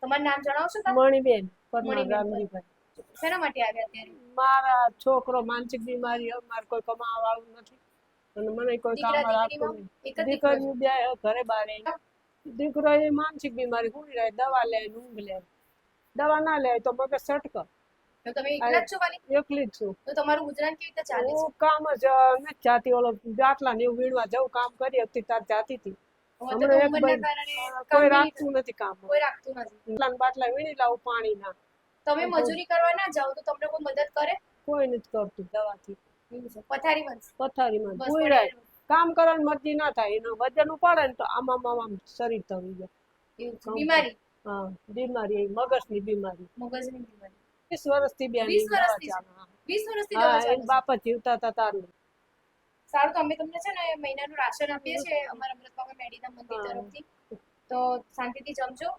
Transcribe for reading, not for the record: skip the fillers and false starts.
તમારું નામ જણાવશો તમે? મણીબેન પરમાર મણીબેન. રામજીભાઈ. શેના માટે આવ્યા અત્યારે? મારા છોકરો માનસિક બીમારી, મારે કોઈ કમાવા વાળું નથી અને મને કોઈ કામ દીકરા રાખતું દીકરીમાં નહીં. એક જ દીકરો દીકરીઓ બે ઘરે બારે. દીકરો એ માનસિક બીમારી હુઈ રહે, દવા લે, ઊંઘ લે. દવા ના લે તો મગજ સટક. તો તમે એકલા જ છો ખાલી? એકલી જ છું. તો તમારું ગુજરાન કેવી રીતે ચાલે છે? હું કામ જ નથી જાતી. ઓલો દાખલા ને એવું વીણવા જવું, કામ કરી હતી તાર જાતી હતી. હવે તો હમણાં એક ઉંમરના ભાઈ કારણે કામ કોઈ બી રાખતું નથી કામ. કોઈ રાખતું નથી. બાટલા ને બાટલા વીણી લાવું પાણીના. તમે મજૂરી કરવા ના જાઓ તો તમને કોઈ મદદ કરે? કોઈ નથી કરતું દવાથી. પથારીમાં જ? પથારીમાં બસ હુઈ રહે. કામ કરવાની મરજી ના થાય. એનું વજન ઉપાડે ને તો આમ શરીર તળી જાય. એવું છે. બીમારી? હા, બીમારી મગજની બીમારી. મગજની બીમારી. 20 વર્ષથી બેન 20 વર્ષથી? 20 વર્ષથી દવા હા, ચાલે એના છે? બાપા જીવતા હતા તારું. સારું, તો અમે તમને છે ને મહિનાનું રાશન આપીએ છીએ અમારા અમૃતબાગ મેડીના મંદિર તરફથી. તો શાંતિથી જમજો.